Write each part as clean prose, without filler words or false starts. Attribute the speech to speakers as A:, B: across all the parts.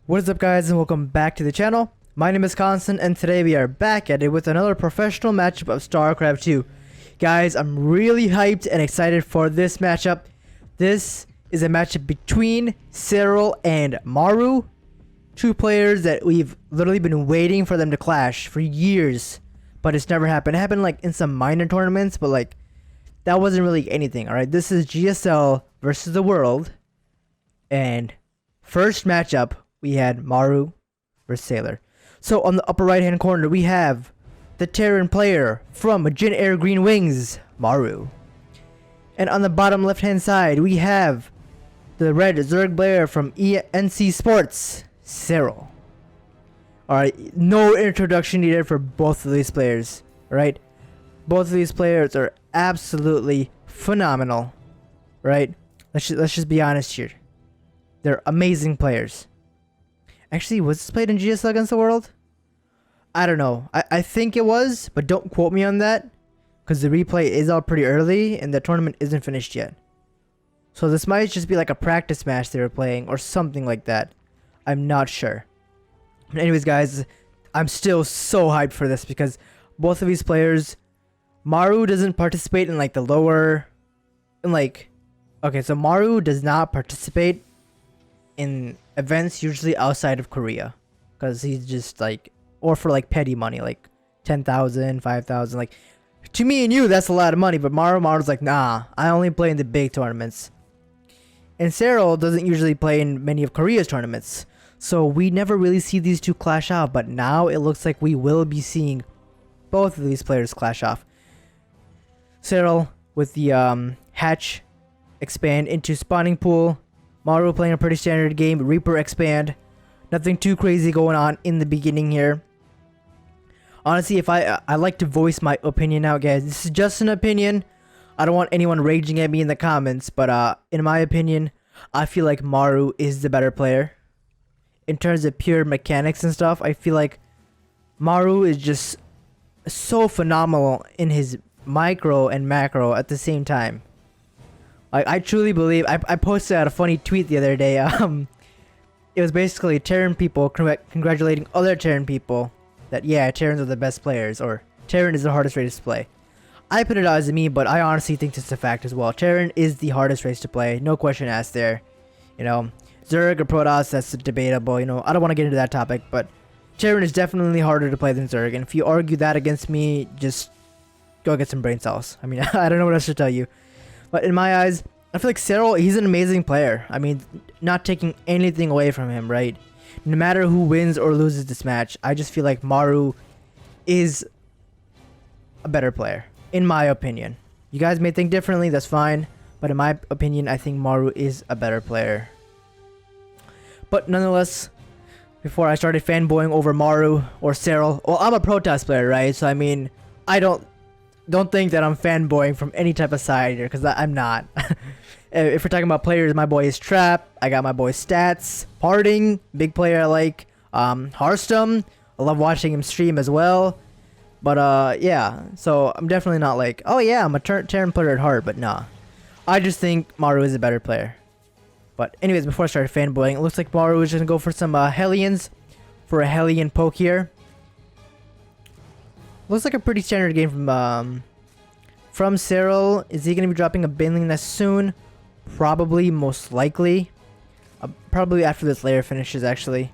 A: What is up, guys, and welcome back to the channel. My name is Khanstens, and today we are back at it with another professional matchup of Starcraft 2. Guys, I'm really hyped and excited for this matchup. This is a matchup between Serral and Maru. Two players that we've literally been waiting for them to clash for years, but it's never happened. It happened like in some minor tournaments, but like that wasn't really anything. Alright, this is GSL versus the world. And first matchup, we had Maru versus Sailor. So on the upper right hand corner, we have the Terran player from Jin Air Green Wings, Maru. And on the bottom left hand side, we have the red Zerg player from NC Sports, Serral. Alright, no introduction needed for both of these players. Alright, both of these players are absolutely phenomenal. Right? Let's just be honest here. They're amazing players. Actually, was this played in GSL against the world? I don't know. I think it was, but don't quote me on that, because the replay is out pretty early and the tournament isn't finished yet. So this might just be like a practice match they were playing or something like that. I'm not sure. But anyways, guys, I'm still so hyped for this because both of these players, Maru doesn't participate in like the lower, okay, so Maru does not participate in events usually outside of Korea, because he's just like, or for like petty money, like 10,000, 5,000. Like, to me and you, that's a lot of money, but Maru's like, nah, I only play in the big tournaments. And Serral doesn't usually play in many of Korea's tournaments, so we never really see these two clash out. But now it looks like we will be seeing both of these players clash off. Serral with the hatch expand into spawning pool. Maru playing a pretty standard game, Reaper expand. Nothing too crazy going on in the beginning here. Honestly, if I like to voice my opinion out, guys. This is just an opinion. I don't want anyone raging at me in the comments, but in my opinion, I feel like Maru is the better player. In terms of pure mechanics and stuff, I feel like Maru is just so phenomenal in his micro and macro at the same time. I truly believe, I posted out a funny tweet the other day. It was basically Terran people congratulating other Terran people that, yeah, Terrans are the best players, or Terran is the hardest race to play. I put it out as a meme, but I honestly think this is a fact as well. Terran is the hardest race to play, no question asked there. You know, Zerg or Protoss, that's debatable. You know, I don't want to get into that topic, but Terran is definitely harder to play than Zerg, and if you argue that against me, just go get some brain cells. I mean, I don't know what else to tell you. But in my eyes, I feel like Serral, he's an amazing player. I mean, not taking anything away from him, right? No matter who wins or loses this match, I just feel like Maru is a better player, in my opinion. You guys may think differently, that's fine. But in my opinion, I think Maru is a better player. But nonetheless, before I started fanboying over Maru or Serral, well, I'm a Protoss player, right? So I mean, I don't think that I'm fanboying from any type of side here, because I'm not. If we're talking about players, my boy is Trap. I got my boy Stats. Parting, big player I like. Hearthstone, I love watching him stream as well. But yeah, so I'm definitely not like, oh yeah, I'm a Terran player at heart, but nah. I just think Maru is a better player. But anyways, before I start fanboying, it looks like Maru is going to go for some Hellions for a Hellion poke here. Looks like a pretty standard game from Serral. Is he going to be dropping a Baneling Nest soon? Probably, most likely. Probably after this layer finishes, actually.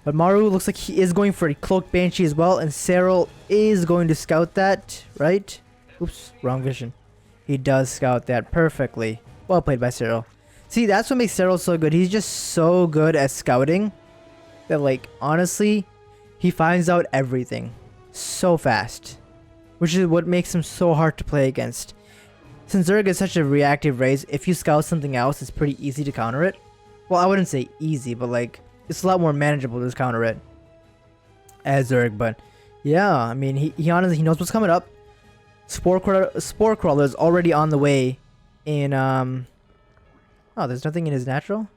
A: But Maru looks like he is going for a Cloaked Banshee as well, and Serral is going to scout that, right? Oops, wrong vision. He does scout that perfectly. Well played by Serral. See, that's what makes Serral so good. He's just so good at scouting that, like, honestly, he finds out everything so fast, which is what makes him so hard to play against. Since Zerg is such a reactive race, if you scout something else, it's pretty easy to counter it. Well, I wouldn't say easy, but like, it's a lot more manageable to counter it as Zerg. But yeah, I mean, he honestly, he knows what's coming up. Spore Crawler is already on the way in oh, there's nothing in his natural?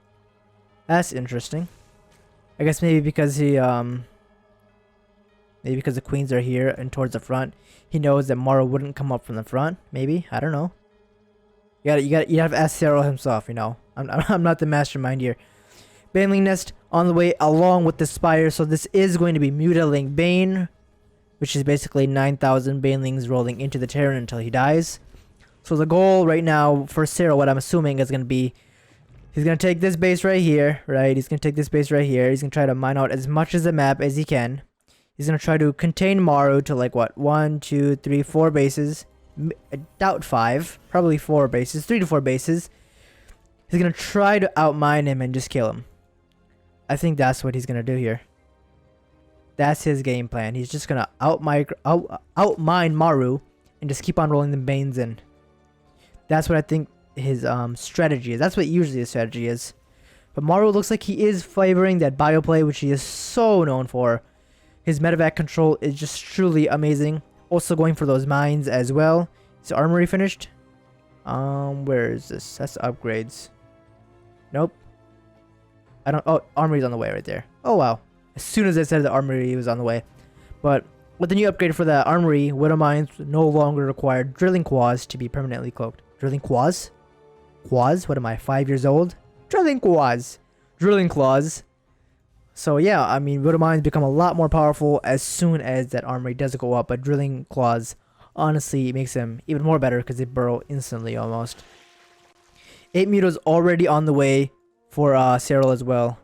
A: That's interesting. I guess maybe because he maybe because the queens are here and towards the front, he knows that Maru wouldn't come up from the front. Maybe, I don't know. You have to ask Serral himself. You know, I'm not the mastermind here. Baneling Nest on the way along with the Spire. So this is going to be Mutaling Bane, which is basically 9,000 Banelings rolling into the Terran until he dies. So the goal right now for Serral, what I'm assuming is going to be, he's going to take this base right here, right? He's going to take this base right here. He's going to try to mine out as much of the map as he can. He's going to try to contain Maru to like what? 1, 2, 3, 4 bases. I doubt 5. Probably 4 bases. 3 to 4 bases. He's going to try to outmine him and just kill him. I think that's what he's going to do here. That's his game plan. He's just going to outmine Maru and just keep on rolling the Banes in. That's what I think his strategy is. That's what usually his strategy is. But Maru looks like he is favoring that bio play, which he is so known for. His medevac control is just truly amazing. Also going for those mines as well. Is armory finished? Where is this? That's upgrades. Nope. I don't. Oh, armory's on the way right there. Oh wow. As soon as I said the armory was on the way. But with the new upgrade for the armory, Widow Mines no longer require drilling quads to be permanently cloaked. Drilling quads? Quads? What am I, 5 years old? Drilling quads. Drilling claws. So yeah, I mean, Widow Mines become a lot more powerful as soon as that armory does go up. But drilling claws, honestly, makes them even more better because they burrow instantly almost. 8 mutos already on the way for Serral as well.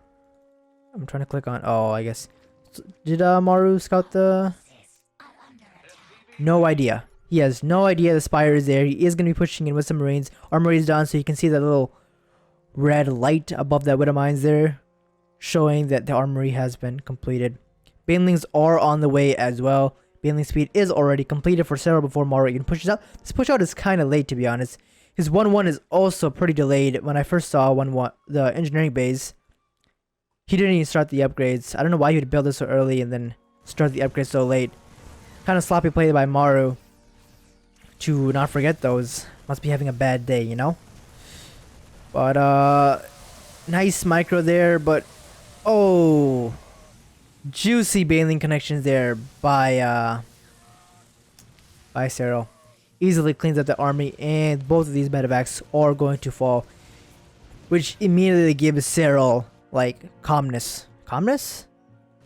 A: I'm trying to click on. Oh, I guess. Did Maru scout the? No idea. He has no idea the Spire is there. He is going to be pushing in with some Marines. Armory is done, so you can see that little red light above that Widow Mines there, showing that the armory has been completed. Banelings are on the way as well. Baneling speed is already completed for Serral before Maru even pushes out. This push out is kind of late, to be honest. His 1-1 is also pretty delayed. When I first saw 1-1, the engineering base, he didn't even start the upgrades. I don't know why he would build this so early and then start the upgrades so late. Kind of sloppy play by Maru to not forget those. Must be having a bad day, you know? But, nice micro there, but, oh, juicy Baneling connections there by Serral. Easily cleans up the army, and both of these medevacs are going to fall, which immediately gives Serral like calmness. Calmness?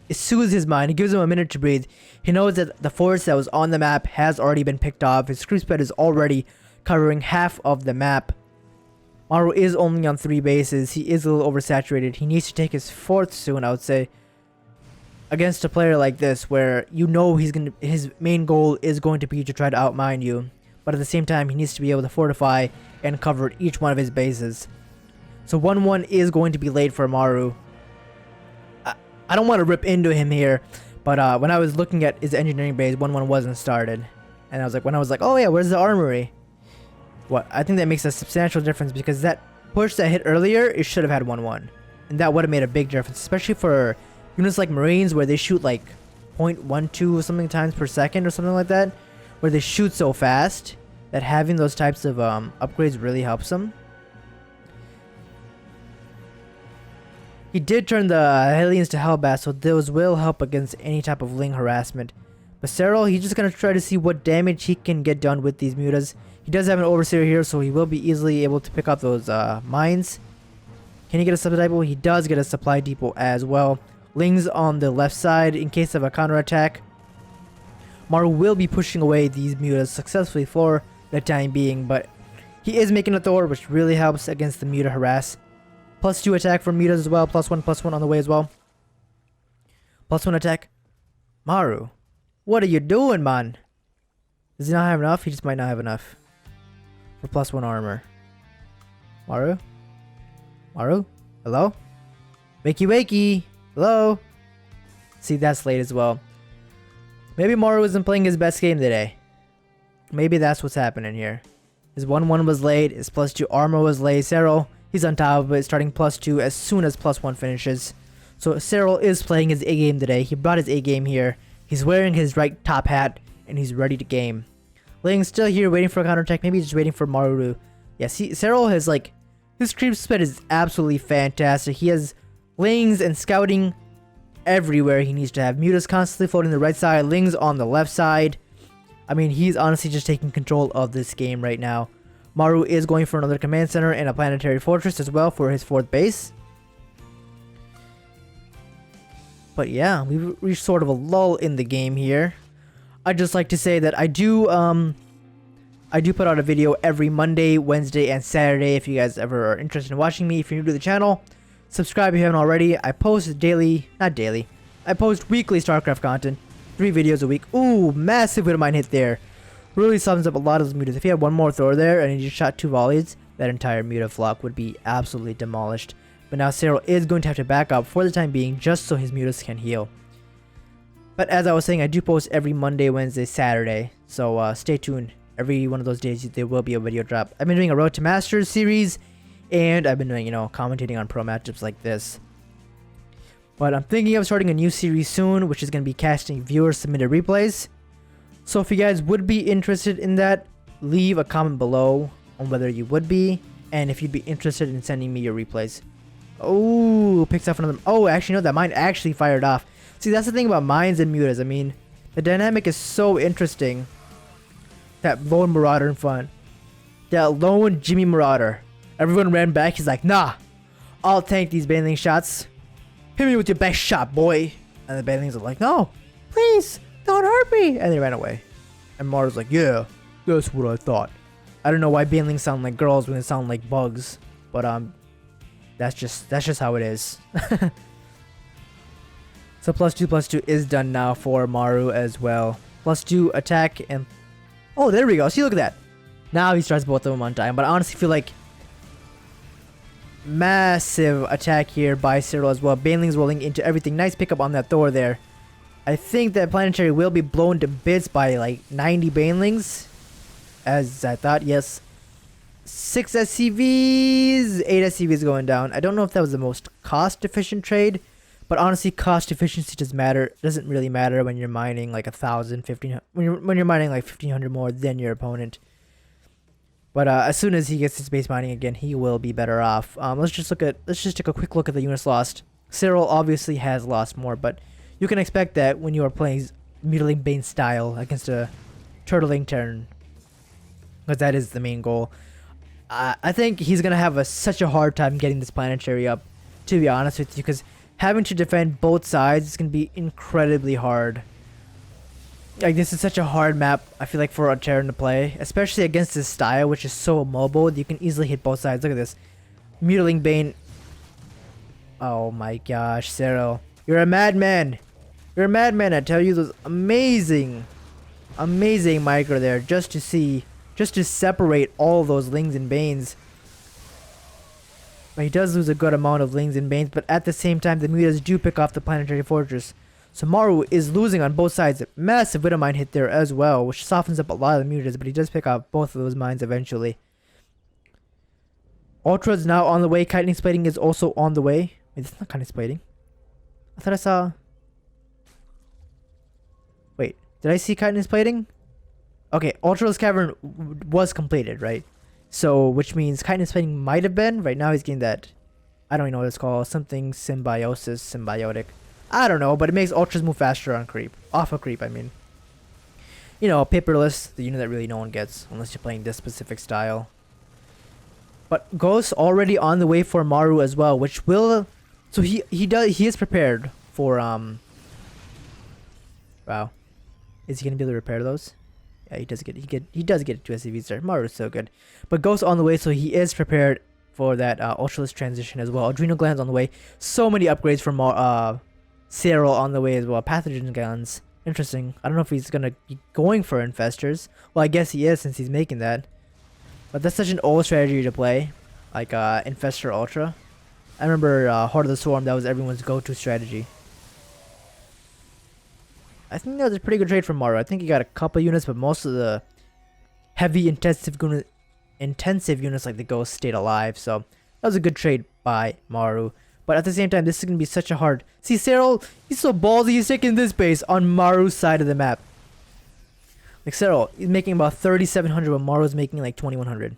A: It soothes his mind. It gives him a minute to breathe. He knows that the force that was on the map has already been picked off. His creep spread is already covering half of the map. Maru is only on 3 bases. He is a little oversaturated. He needs to take his 4th soon, I would say, against a player like this, where you know his main goal is going to be to try to outmine you. But at the same time, he needs to be able to fortify and cover each one of his bases. So 1-1 is going to be late for Maru. I don't want to rip into him here, but when I was looking at his engineering base, 1-1 wasn't started. And I was like, oh yeah, where's the armory? What? I think that makes a substantial difference, because that push that hit earlier, it should have had 1-1. And that would have made a big difference, especially for units like Marines, where they shoot like 0.12 or something times per second or something like that, where they shoot so fast that having those types of upgrades really helps them. He did turn the Hellions to Hellbats, so those will help against any type of Ling harassment. But Serral, he's just going to try to see what damage he can get done with these mutas. He does have an Overseer here, so he will be easily able to pick up those mines. Can he get a supply depot? He does get a supply depot as well. Lings on the left side in case of a counterattack. Maru will be pushing away these mutas successfully for the time being, but he is making a Thor, which really helps against the muta harass. +2 attack from mutas as well. +1/+1 on the way as well. +1 attack. Maru, what are you doing, man? Does he not have enough? He just might not have enough for +1 armor. Maru? Maru? Hello? Wakey wakey! Hello? See, that's late as well. Maybe Maru isn't playing his best game today. Maybe that's what's happening here. His 1-1 was late. His +2 armor was late. Serral, he's on top of it, starting +2 as soon as +1 finishes. So Serral is playing his A game today. He brought his A game here. He's wearing his right top hat, and he's ready to game. Ling's still here waiting for a counterattack. Maybe he's just waiting for Maru. Yeah, see, Serral has like, his creep spread is absolutely fantastic. He has Lings and scouting everywhere he needs to have. Mutas constantly floating the right side, Lings on the left side. I mean, he's honestly just taking control of this game right now. Maru is going for another command center and a planetary fortress as well for his 4th base. But yeah, we've reached sort of a lull in the game here. I'd just like to say that I do put out a video every Monday, Wednesday, and Saturday if you guys ever are interested in watching me. If you're new to the channel, subscribe if you haven't already. I post daily, not daily, I post weekly Starcraft content, 3 videos a week. Ooh, massive Widow Mine hit there. Really sums up a lot of those mutas. If you had one more thrower there and you just shot 2 volleys, that entire muta flock would be absolutely demolished. But now Serral is going to have to back up for the time being just so his mutas can heal. But as I was saying, I do post every Monday, Wednesday, Saturday. So stay tuned. Every one of those days there will be a video drop. I've been doing a Road to Masters series, and I've been doing, commentating on pro matchups like this. But I'm thinking of starting a new series soon, which is going to be casting viewer submitted replays. So if you guys would be interested in that, leave a comment below on whether you would be, and if you'd be interested in sending me your replays. Oh, picks off another. Oh, actually, no, that mine actually fired off. See, that's the thing about mines and mutas. I mean, the dynamic is so interesting. That lone marauder in front. That lone Jimmy Marauder. Everyone ran back. He's like, nah, I'll tank these baneling shots. Hit me with your best shot, boy. And the banelings are like, no, please, don't hurt me. And they ran away. And Maru's like, yeah, that's what I thought. I don't know why banelings sound like girls when they sound like bugs. But, that's just how it is. So +2/+2 is done now for Maru as well. +2 attack and... Oh, there we go. See, look at that. Now he starts both of them on time. But I honestly feel like... Massive attack here by Serral as well. Banelings rolling into everything. Nice pickup on that Thor there. I think that planetary will be blown to bits by like 90 banelings. As I thought, yes. 6 SCVs, 8 SCVs going down. I don't know if that was the most cost efficient trade, but honestly, cost efficiency doesn't really matter when you're mining like 1,000, 1,500, when you're mining like 1,500 more than your opponent. But as soon as he gets his base mining again, he will be better off. Let's just take a quick look at the units lost. Serral obviously has lost more, but you can expect that when you are playing Mutilating Bane style against a Turtling turn, because that is the main goal. I think he's going to have such a hard time getting this planetary up, to be honest with you, because having to defend both sides is going to be incredibly hard. Like, this is such a hard map, I feel like, for a Terran to play, especially against this style, which is so mobile. You can easily hit both sides. Look at this. Mutilating Bane. Oh my gosh, Serral. You're a madman. You're a madman, I tell you. Those amazing micro there, just to separate all those Lings and Banes. But he does lose a good amount of Lings and Banes, but at the same time, the mutas do pick off the planetary fortress. So Maru is losing on both sides. Massive Widow Mine hit there as well, which softens up a lot of the mutas, but he does pick off both of those mines eventually. Ultra is now on the way. Khanstens plating is also on the way. Wait, that's not Khanstens plating. I thought I saw... Wait, did I see Khanstens plating? Okay, Ultra's Cavern was completed, right? So, which means Khanstens plating might have been. Right now he's getting that... I don't even know what it's called. Something symbiotic. I don't know, but it makes Ultras move faster on creep. Off of creep, I mean. You know, Paperless, the unit that really no one gets, unless you're playing this specific style. But Ghost already on the way for Maru as well, which will... So he is prepared for, Wow. Is he going to be able to repair those? Yeah, he does get 2 SCVs there. Maru's so good. But Ghost on the way, so he is prepared for that Ultraless transition as well. Adrenal Glands on the way. So many upgrades from Serral on the way as well. Pathogen Glands. Interesting. I don't know if he's going to be going for Infestors. Well, I guess he is since he's making that. But that's such an old strategy to play. Like Infestor Ultra. I remember Heart of the Swarm, that was everyone's go-to strategy. I think that was a pretty good trade from Maru. I think he got a couple units, but most of the heavy intensive units like the Ghost stayed alive. So that was a good trade by Maru. But at the same time, this is going to be such a hard... See, Serral, he's so ballsy, he's taking this base on Maru's side of the map. Like, Serral, he's making about 3,700, but Maru's making like 2,100.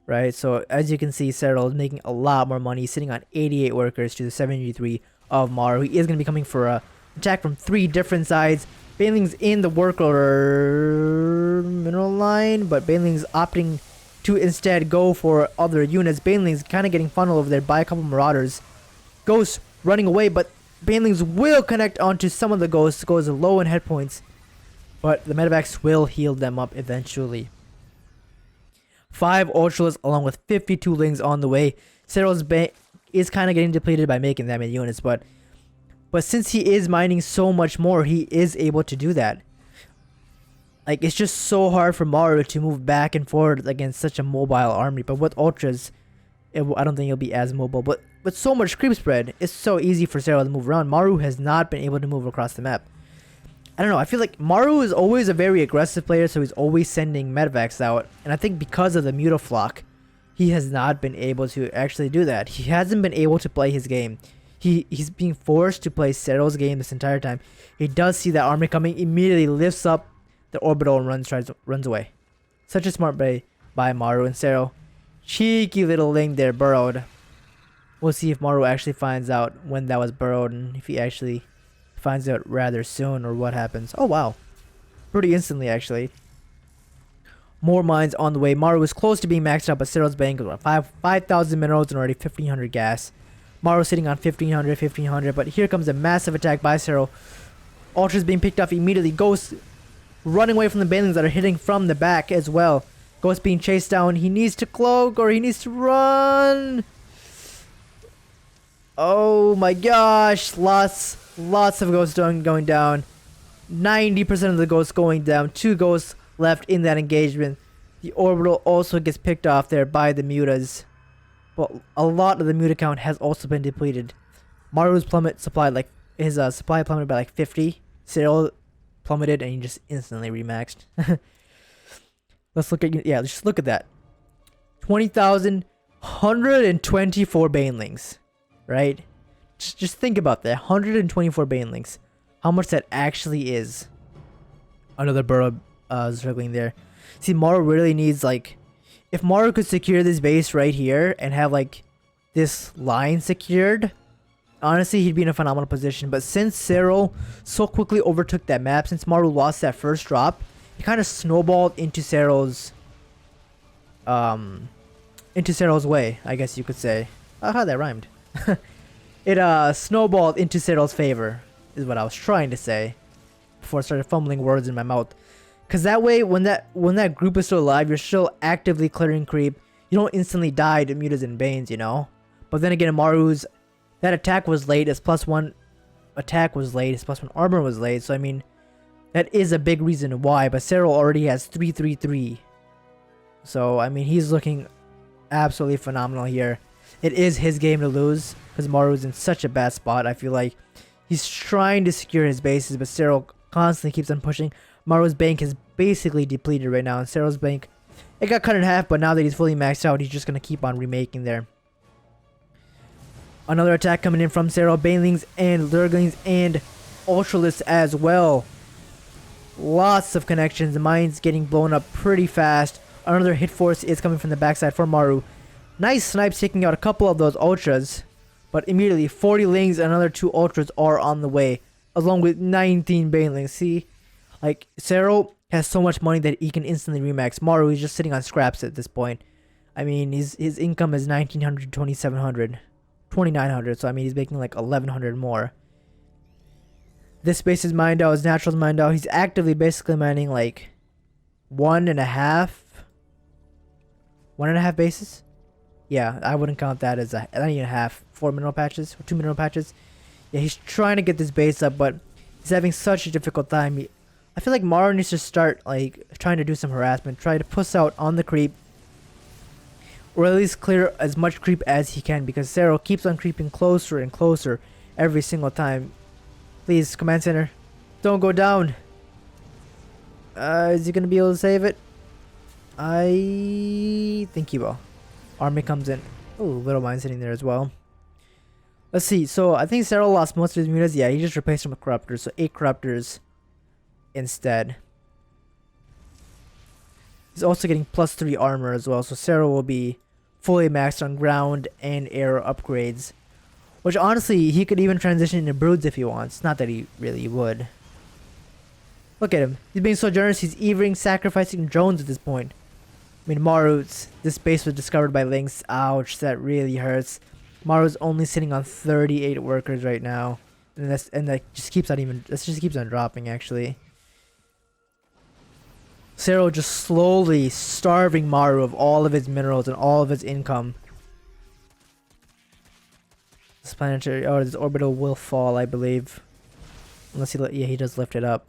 A: Right? So, as you can see, Serral is making a lot more money. He's sitting on 88 workers to the 73 of Maru. He is going to be coming for a attack from 3 different sides. Baneling's in the work order mineral line, but Baneling's opting to instead go for other units. Baneling's kind of getting funneled over there by a couple Marauders. Ghost running away, but Banelings will connect onto some of the ghosts, goes low in hit points, but the medevacs will heal them up eventually. 5 Ultras along with 52 Lings on the way. Serral's bank is kind of getting depleted by making that many units, but since he is mining so much more, he is able to do that. Like, it's just so hard for Maru to move back and forward against such a mobile army, but with Ultras, I don't think he'll be as mobile, but with so much creep spread, it's so easy for Serral to move around. Maru has not been able to move across the map. I don't know, I feel like Maru is always a very aggressive player, so he's always sending medevacs out, and I think because of the Mutaflock, he has not been able to actually do that. He hasn't been able to play his game. He's being forced to play Serral's game this entire time. He does see that army coming, immediately lifts up the orbital and runs away. Such a smart play by Maru, and Serral, cheeky little Ling there, burrowed. We'll see if Maru actually finds out when that was burrowed, and if he actually finds out rather soon, or what happens. Oh wow, pretty instantly actually. More mines on the way. Maru is close to being maxed out, but Serral's bank is around 5,000 minerals and already 1,500 gas. Maru sitting on 1,500, but here comes a massive attack by Serral. Ultras being picked off immediately. Ghosts running away from the banelings that are hitting from the back as well. Ghost being chased down. He needs to cloak, or he needs to run. Oh my gosh, lots of ghosts going down. 90% of the ghosts going down. 2 ghosts left in that engagement. The orbital also gets picked off there by the mutas, but a lot of the muta count has also been depleted. Maru's supply plummeted by like 50. Serral plummeted and he just instantly remaxed. Let's look at that. 20,124 banelings. Right? Just think about that. 124 banelings. How much that actually is. Another burrow struggling there. See, Maru really needs, like, if Maru could secure this base right here and have like this line secured, honestly he'd be in a phenomenal position. But since Serral so quickly overtook that map, since Maru lost that first drop, it kind of snowballed into Serral's way, I guess you could say. How that rhymed. It snowballed into Serral's favor, is what I was trying to say before I started fumbling words in my mouth. Cause that way, when that group is still alive, you're still actively clearing creep. You don't instantly die to mutas and banes, you know. But then again, Maru's that attack was late. His +1 attack was late. His +1 armor was late. So I mean, that is a big reason why. But Serral already has 333. So I mean, he's looking absolutely phenomenal here. It is his game to lose because Maru's in such a bad spot. I feel like he's trying to secure his bases, but Serral constantly keeps on pushing. Maru's bank is basically depleted right now, and Serral's bank, it got cut in half, but now that he's fully maxed out, he's just going to keep on remaking there. Another attack coming in from Serral. Banelings and Lurglings and Ultralists as well. Lots of connections. The mine's getting blown up pretty fast. Another hit force is coming from the backside for Maru. Nice snipes taking out a couple of those Ultras, but immediately 40 Lings and another 2 Ultras are on the way, along with 19 Banelings. See? Like, Serral has so much money that he can instantly remax. Maru is just sitting on scraps at this point. I mean, his income is 1,900, 2,700, 2,900. So, I mean, he's making like 1,100 more. This base is mined out. His natural's mined out. He's actively basically mining like 1.5 bases. Yeah, I wouldn't count that as not even half. 4 mineral patches or 2 mineral patches. Yeah, he's trying to get this base up, but he's having such a difficult time. I feel like Maru needs to start like trying to do some harassment, try to push out on the creep, or at least clear as much creep as he can, because Serral keeps on creeping closer and closer every single time. Please, command center, don't go down. Is he gonna be able to save it? I think he will. Army comes in. Oh, little mine sitting there as well. Let's see. So I think Serral lost most of his mutas. Yeah, he just replaced them with corruptors. So 8 corruptors instead. He's also getting +3 armor as well. So Serral will be fully maxed on ground and air upgrades. Which honestly, he could even transition into broods if he wants. Not that he really would. Look at him. He's being so generous. He's even sacrificing drones at this point. I mean, this base was discovered by Lynx. Ouch, that really hurts. Maru's only sitting on 38 workers right now. And that just keeps on dropping actually. Serral just slowly starving Maru of all of his minerals and all of his income. This planetary, oh, this orbital will fall, I believe. Unless he does lift it up.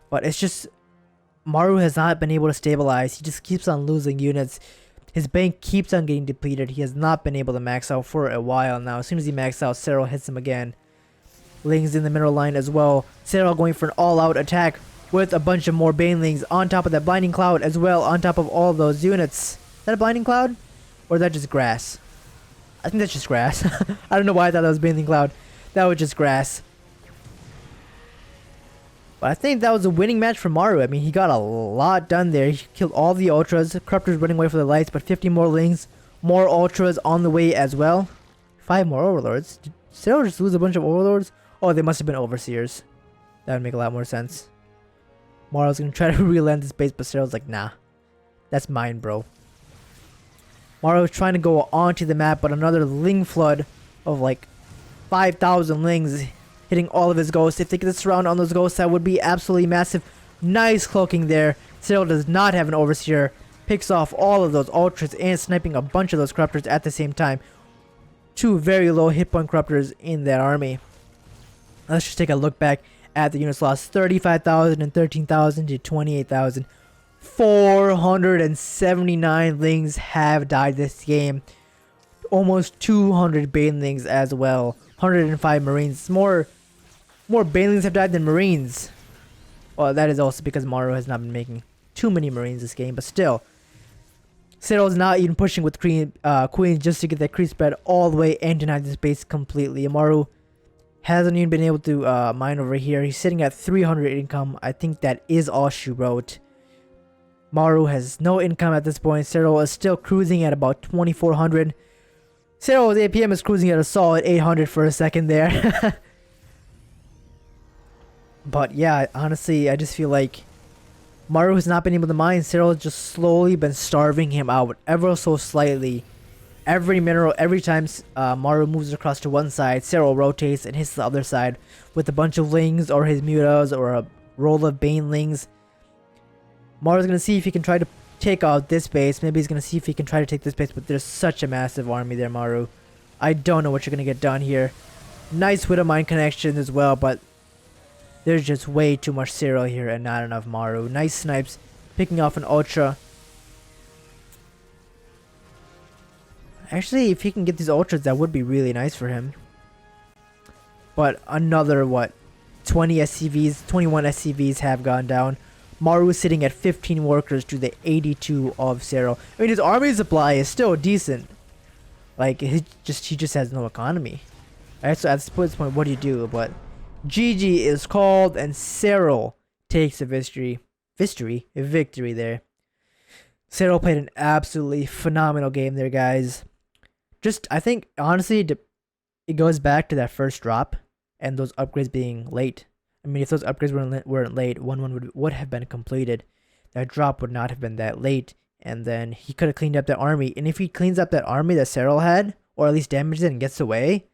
A: But it's just, Maru has not been able to stabilize. He just keeps on losing units. His bank keeps on getting depleted. He has not been able to max out for a while now. As soon as he maxes out, Serral hits him again. Ling's in the mineral line as well. Serral going for an all-out attack with a bunch of more banelings on top of that blinding cloud as well, on top of all those units. Is that a blinding cloud? Or is that just grass? I think that's just grass. I don't know why I thought that was blinding cloud. That was just grass. But I think that was a winning match for Maru. I mean, he got a lot done there. He killed all the ultras. Corruptors running away for the lights, but 50 more lings. More ultras on the way as well. 5 more overlords. Did Serral just lose a bunch of overlords? Oh, they must have been overseers. That would make a lot more sense. Maru's gonna try to re-land this base, but Serral's like, nah. That's mine, bro. Maru's trying to go onto the map, but another ling flood of like 5,000 lings hitting all of his ghosts. If they get the surround on those ghosts, that would be absolutely massive. Nice cloaking there. Serral does not have an overseer. Picks off all of those ultras and sniping a bunch of those corruptors at the same time. 2 very low hit point corruptors in that army. Let's just take a look back at the units lost. 35,000 and 13,000 to 28,000. 479 lings have died this game. Almost 200 banelings as well. 105 marines. More banelings have died than marines. Well, that is also because Maru has not been making too many marines this game, but still. Serral's not even pushing with queens just to get that creep spread all the way and deny this base completely. Maru hasn't even been able to mine over here. He's sitting at 300 income. I think that is all she wrote. Maru has no income at this point. Serral is still cruising at about 2,400. Serral's APM is cruising at a solid 800 for a second there. But yeah, honestly, I just feel like Maru has not been able to mine. Serral has just slowly been starving him out ever so slightly. Every mineral, every time Maru moves across to one side, Serral rotates and hits the other side with a bunch of lings or his mutas or a roll of banelings. Maru's going to see if he can try to take out this base. Maybe he's going to see if he can try to take this base, but there's such a massive army there, Maru. I don't know what you're going to get done here. Nice Widow Mine connection as well, but there's just way too much Serral here and not enough Maru. Nice snipes, picking off an ultra. Actually, if he can get these ultras, that would be really nice for him. But another, what, 20 SCVs, 21 SCVs have gone down. Maru is sitting at 15 workers to the 82 of Serral. I mean, his army supply is still decent. Like, he just has no economy. Alright, so at this point, what do you do? But GG is called, and Serral takes a victory there. Serral played an absolutely phenomenal game there, guys. I think, honestly, it goes back to that first drop and those upgrades being late. I mean, if those upgrades weren't late, 1-1 would have been completed. That drop would not have been that late, and then he could have cleaned up that army. And if he cleans up that army that Serral had, or at least damages it and gets away,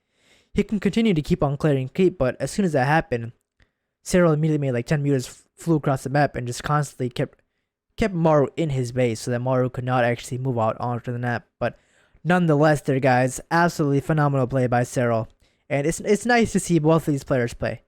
A: he can continue to keep on clearing creep. But as soon as that happened, Serral immediately made like 10 mutas, flew across the map, and just constantly kept Maru in his base so that Maru could not actually move out onto the map. But nonetheless, there, guys, absolutely phenomenal play by Serral, and it's nice to see both of these players play.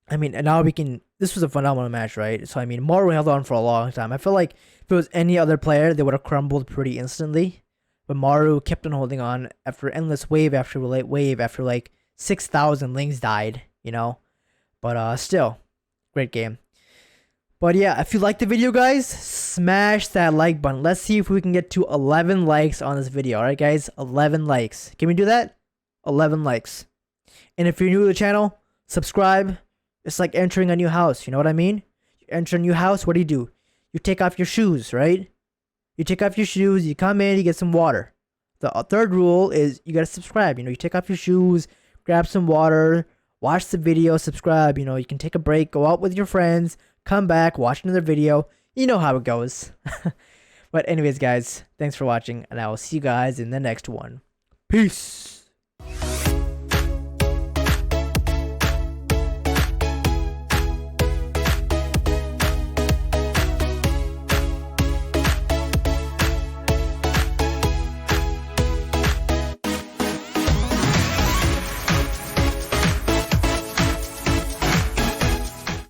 A: I mean, and now this was a phenomenal match, right? So, I mean, Maru held on for a long time. I feel like if it was any other player, they would have crumbled pretty instantly. But Maru kept on holding on after endless wave after wave after like 6,000 lings died, you know? But still, great game. But yeah, if you liked the video, guys, smash that like button. Let's see if we can get to 11 likes on this video. Alright, guys? 11 likes. Can we do that? 11 likes. And if you're new to the channel, subscribe. It's like entering a new house, you know what I mean? You enter a new house, what do? You take off your shoes, right? You take off your shoes, you come in, you get some water. The third rule is you gotta subscribe. You know, you take off your shoes, grab some water, watch the video, subscribe. You know, you can take a break, go out with your friends, come back, watch another video. You know how it goes. But anyways, guys, thanks for watching, and I will see you guys in the next one. Peace!